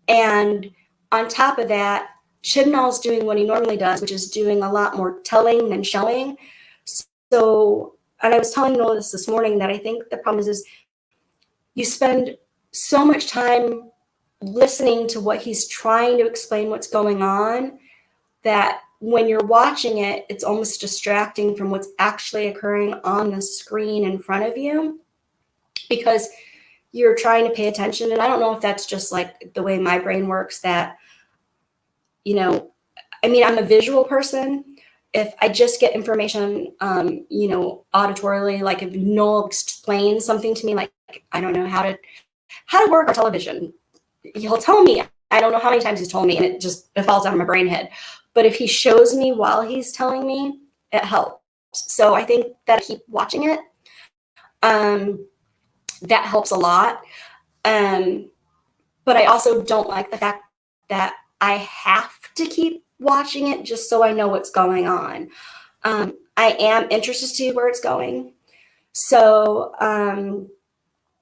[SPEAKER 1] And on top of that, Chibnall's doing what he normally does, which is doing a lot more telling than showing. So, and I was telling Noah this morning, that I think the problem is you spend so much time listening to what he's trying to explain what's going on, that when you're watching it, it's almost distracting from what's actually occurring on the screen in front of you, because you're trying to pay attention. And I don't know if that's just like the way my brain works, that, I mean, I'm a visual person. If I just get information, auditorily, like if Noel explains something to me, like I don't know how to work a television, he'll tell me. I don't know how many times he's told me, and it falls out of my brain head. But if he shows me while he's telling me, it helps. So I think that I keep watching it. That helps a lot. But I also don't like the fact that I have to keep watching it just so I know what's going on. I am interested to see where it's going. So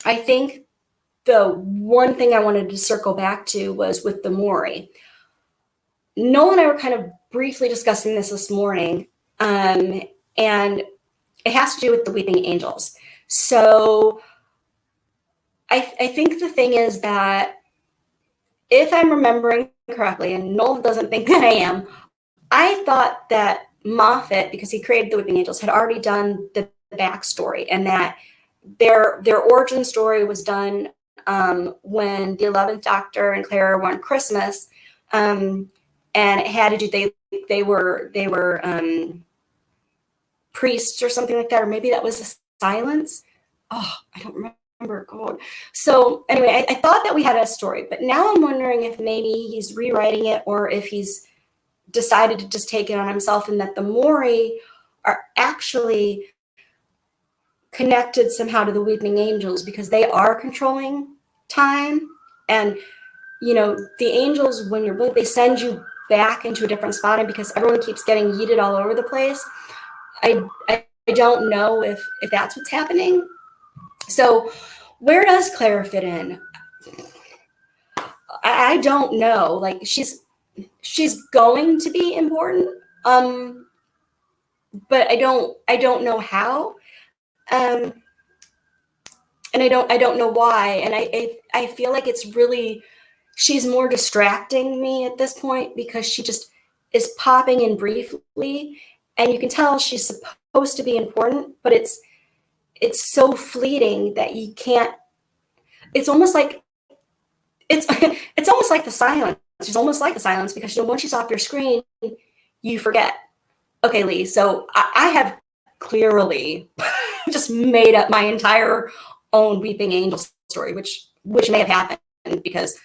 [SPEAKER 1] I think the one thing I wanted to circle back to was with the Mori. Noel and I were kind of briefly discussing this morning, and it has to do with the Weeping Angels. So I think the thing is that, if I'm remembering correctly, and Noel doesn't think that I am, I thought that Moffat, because he created the Weeping Angels, had already done the backstory, and that their origin story was done when the 11th Doctor and Clara were on Christmas, and it had to do, they were priests or something like that, or maybe that was the Silence. Oh, I don't remember. God. So anyway, I thought that we had a story, but now I'm wondering if maybe he's rewriting it, or if he's decided to just take it on himself, and that the Mori are actually connected somehow to the weeping angels because they are controlling time. And the angels, when you're they send you back into a different spot, and because everyone keeps getting yeeted all over the place, I don't know if that's what's happening. So where does Claire fit in? I don't know. Like, she's going to be important, but I don't know how, and I don't know why. And I feel like it's really, she's more distracting me at this point because she just is popping in briefly, and you can tell she's supposed to be important, but it's so fleeting that you can't. It's almost like it's almost like the silence. It's almost like the silence because once she's off your screen, you forget. Okay, Lee. So I have clearly just made up my entire own weeping angel story, which may have happened because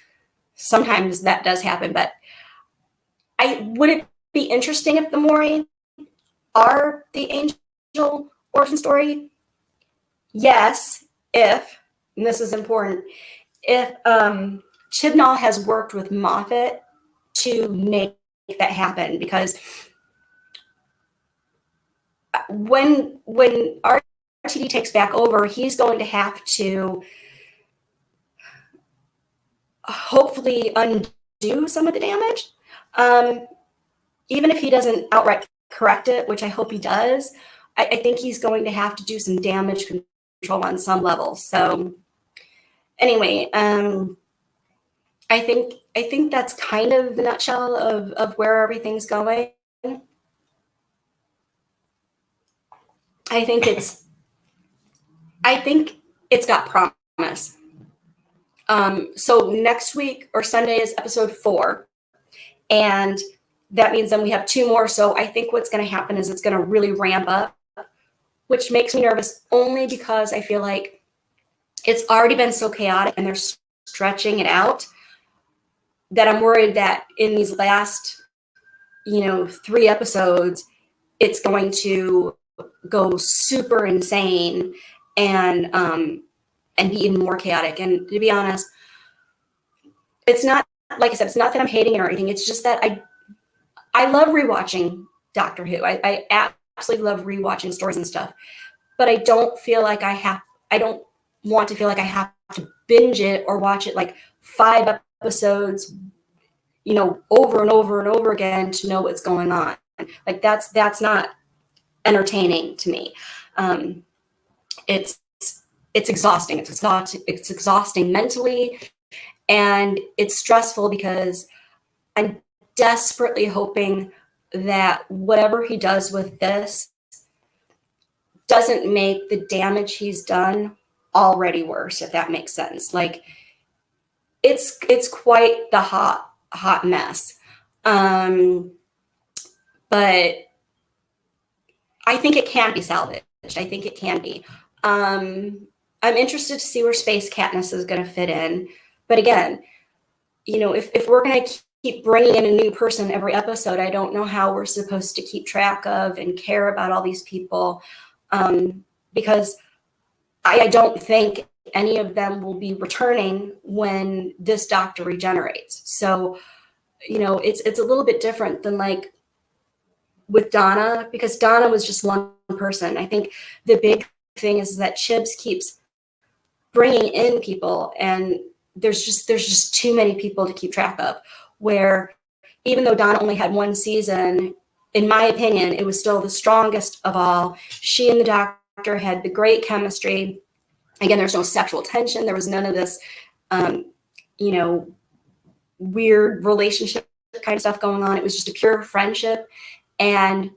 [SPEAKER 1] sometimes that does happen. But would it be interesting if the Mori are the angel origin story? Yes, if, and this is important, if Chibnall has worked with Moffat to make that happen, because when RTD takes back over, he's going to have to hopefully undo some of the damage. Even if he doesn't outright correct it, which I hope he does, I think he's going to have to do some damage control on some level. So anyway, I think that's kind of the nutshell of where everything's going. I think it's got promise. So next week or Sunday is episode 4, and that means then we have 2 more. So I think what's going to happen is it's going to really ramp up, which makes me nervous only because I feel like it's already been so chaotic and they're stretching it out that I'm worried that in these last, 3 episodes, it's going to go super insane and be even more chaotic. And to be honest, it's not, like I said, it's not that I'm hating it or anything. It's just that I love rewatching Doctor Who. I absolutely love rewatching stories and stuff, but I don't feel like I don't want to feel like I have to binge it or watch it like 5 episodes, over and over and over again to know what's going on. Like that's not entertaining to me. It's exhausting. It's exhausting mentally, and it's stressful because I'm desperately hoping that whatever he does with this doesn't make the damage he's done already worse, if that makes sense. Like, it's quite the hot mess. But I think it can be salvaged. I think it can be. I'm interested to see where Space Katniss is going to fit in. But again, if we're going to keep bringing in a new person every episode, I don't know how we're supposed to keep track of and care about all these people, because I don't think any of them will be returning when this Doctor regenerates. So, it's a little bit different than like with Donna, because Donna was just one person. I think the big thing is that Chibs keeps bringing in people, and there's just too many people to keep track of, where even though Donna only had 1 season, in my opinion, it was still the strongest of all. She and the Doctor had the great chemistry. Again, there's no sexual tension. There was none of this, weird relationship kind of stuff going on. It was just a pure friendship. And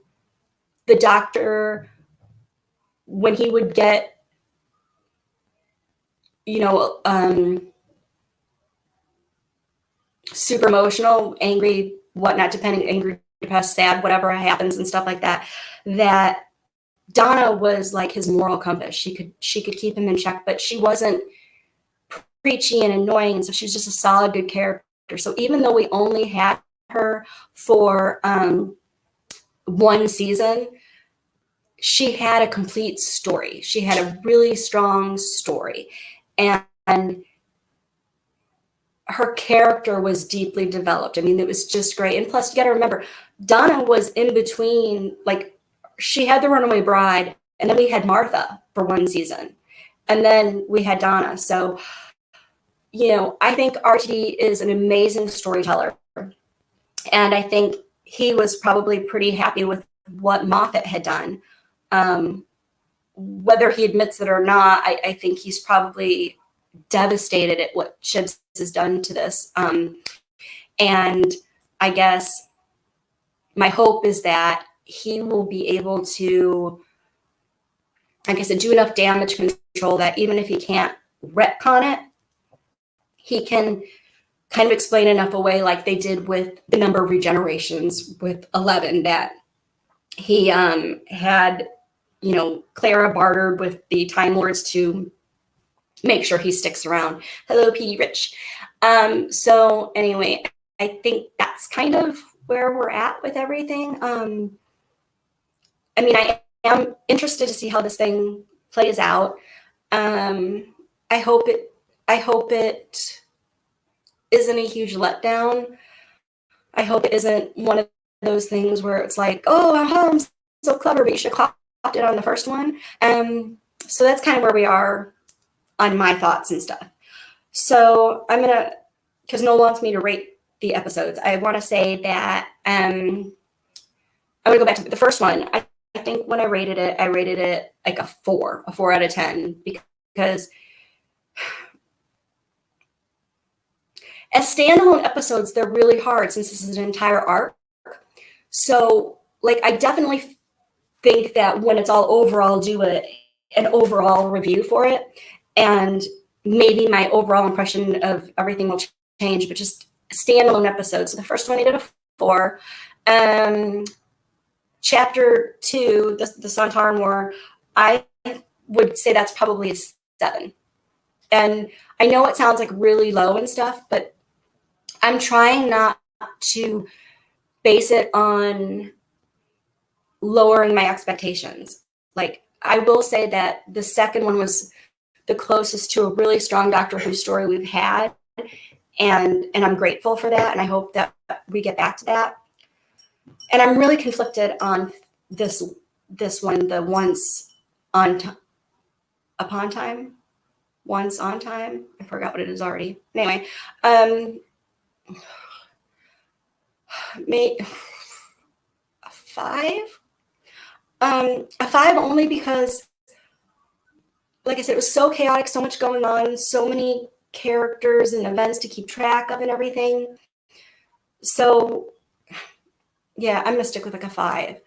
[SPEAKER 1] the Doctor, when he would get, super emotional, angry, whatnot, angry, depressed, sad, whatever happens and stuff like that, that Donna was like his moral compass. She could keep him in check, but she wasn't preachy and annoying. And so she was just a solid, good character. So even though we only had her for one season, she had a complete story. She had a really strong story. And her character was deeply developed. I mean, it was just great. And plus, you got to remember, Donna was in between, like, she had the Runaway Bride, and then we had Martha for one season. And then we had Donna. So, you know, I think RTD is an amazing storyteller. And I think he was probably pretty happy with what Moffat had done. Whether he admits it or not, I think he's probably devastated at what Chibs has done to this. And I guess my hope is that he will be able to, like I said, do enough damage control that even if he can't retcon it, he can kind of explain enough away, like they did with the number of regenerations with 11, that he had, you know, Clara bartered with the Time Lords to make sure he sticks around. Hello, P.D. Rich. So anyway, I think that's kind of where we're at with everything. I mean, I am interested to see how this thing plays out. I hope it isn't a huge letdown. I hope it isn't one of those things where it's like, oh, I'm so clever, but you should have clocked it on the first one. So that's kind of where we are on my thoughts and stuff. So I'm gonna, because Noel wants me to rate the episodes, I want to say that I'm gonna go back to the first one. I think when I rated it like a 4 out of 10, because as standalone episodes, they're really hard since this is an entire arc. So, like, I definitely think that when it's all over, I'll do an overall review for it. And maybe my overall impression of everything will change, but just standalone episodes. So the first one I did a 4. Chapter 2, the Sontaran War, I would say that's probably a 7. And I know it sounds like really low and stuff, but I'm trying not to base it on lowering my expectations. Like, I will say that the second one was the closest to a really strong Doctor Who story we've had. And I'm grateful for that. And I hope that we get back to that. And I'm really conflicted on this one, the Once on Time. I forgot what it is already. Anyway, maybe a 5. A 5 only because, like I said, it was so chaotic, so much going on, so many characters and events to keep track of and everything. So, yeah, I'm gonna stick with like a 5.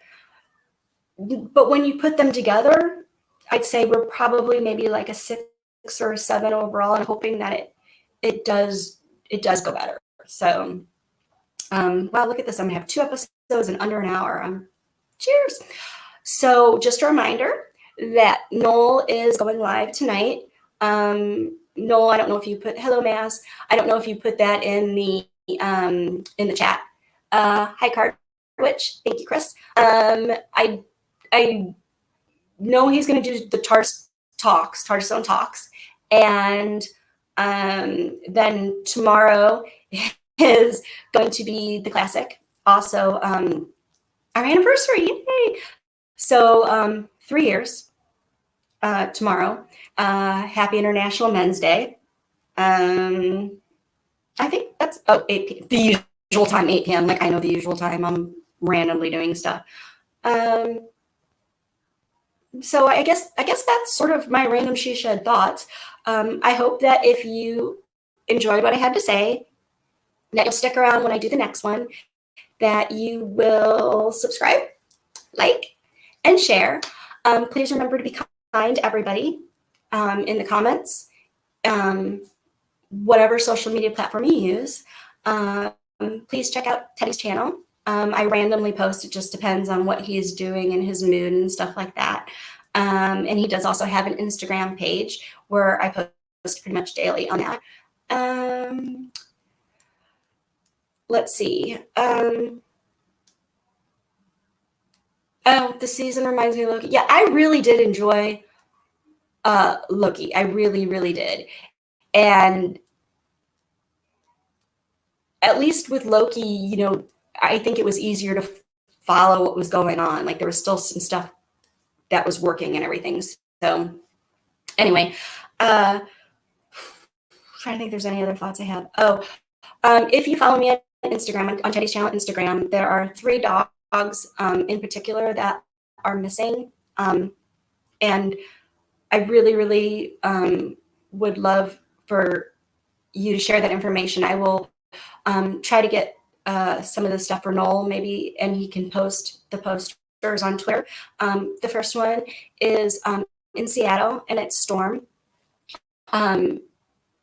[SPEAKER 1] But when you put them together, I'd say we're probably maybe like a 6 or a 7 overall. I'm hoping that it does go better. So, wow, look at this. I'm gonna have 2 episodes in under an hour. Cheers. So just a reminder that Noel is going live tonight. Noel, I don't know if you put hello Mass. I don't know if you put that in the chat. Hi Card Witch. Thank you, Chris. I know he's going to do the Tardis Zone talks, and then tomorrow is going to be the classic. Also, our anniversary. Yay! So 3 years tomorrow. Happy International Men's Day. I think that's 8 p.m. The usual time, 8 p.m. Like, I know the usual time. I'm randomly doing stuff. So I guess that's sort of my random she shed thoughts. I hope that if you enjoyed what I had to say, that you'll stick around when I do the next one, that you will subscribe, like, and share. Please remember to be kind to everybody in the comments, whatever social media platform you use. Please check out Teddy's channel. I randomly post. It just depends on what he's doing and his mood and stuff like that. And he does also have an Instagram page where I post pretty much daily on that. let's see. The season reminds me of Loki. Yeah, I really did enjoy Loki. I really, really did. And at least with Loki, you know, I think it was easier to follow what was going on. Like there was still some stuff that was working and everything. So anyway, trying to think if there's any other thoughts I have. If you follow me on Instagram, on Teddy's channel Instagram, there are 3 dogs in particular that are missing. And I really, really would love for you to share that information. I will try to get some of the stuff for Noel maybe, and he can post the posters on Twitter. The first one is in Seattle, and it's Storm.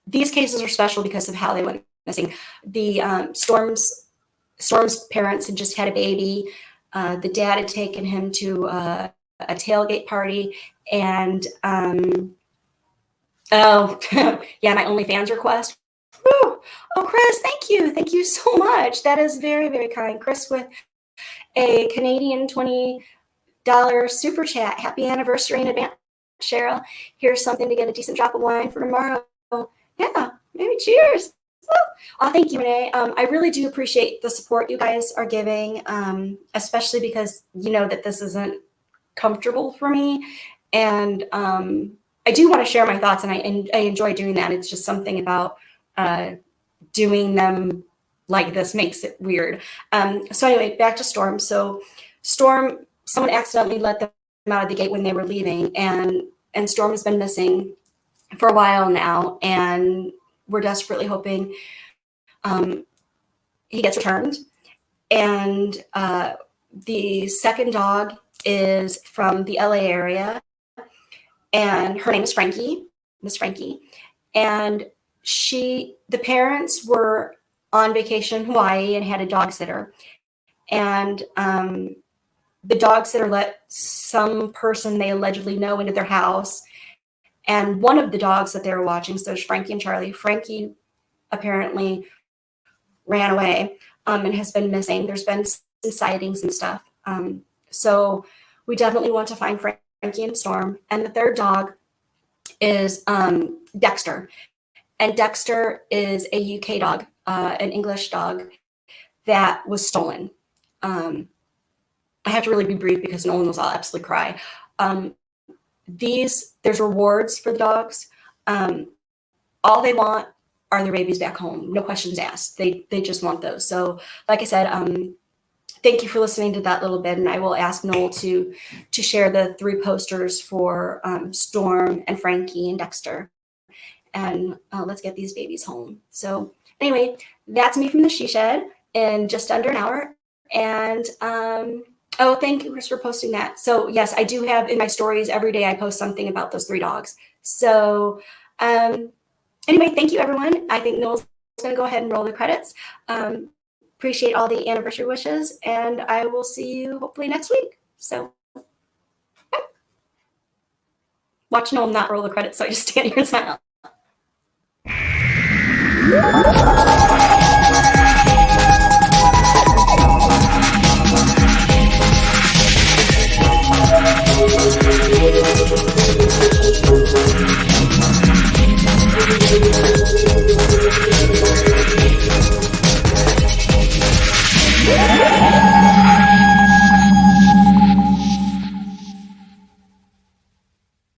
[SPEAKER 1] These cases are special because of how they went missing. The Storm's parents had just had a baby. The dad had taken him to a tailgate party, and yeah, my OnlyFans request. Woo! Oh, Chris, thank you so much. That is very, very kind. Chris with a Canadian $20 super chat. Happy anniversary in advance, Cheryl. Here's something to get a decent drop of wine for tomorrow. Yeah, maybe cheers. Oh, thank you, Renee. I really do appreciate the support you guys are giving, especially because you know that this isn't comfortable for me. And I do want to share my thoughts, and I enjoy doing that. It's just something about doing them like this makes it weird. So anyway, back to Storm. So Storm, someone accidentally let them out of the gate when they were leaving, and Storm has been missing for a while now, and we're desperately hoping he gets returned. And the second dog is from the LA area, and her name is Miss Frankie. And the parents were on vacation in Hawaii and had a dog sitter. And the dog sitter let some person they allegedly know into their house. And one of the dogs that they were watching, so there's Frankie and Charlie. Frankie apparently ran away and has been missing. There's been some sightings and stuff. So we definitely want to find Frankie and Storm. And the third dog is Dexter. And Dexter is a UK dog, an English dog that was stolen. I have to really be brief because Nolan will absolutely cry. There's rewards for the dogs. All they want are their babies back home. No questions asked. They just want those. So like I said, thank you for listening to that little bit. And I will ask Noel to share the 3 posters for Storm and Frankie and Dexter. And let's get these babies home. So anyway, that's me from the She Shed in just under an hour. And oh, thank you, Chris, for posting that. So yes, I do have in my stories every day I post something about those 3 dogs. So anyway, thank you, everyone. I think Noel's going to go ahead and roll the credits. Appreciate all the anniversary wishes, and I will see you hopefully next week. So bye. Watch Noel not roll the credits, so I just stand here and smile.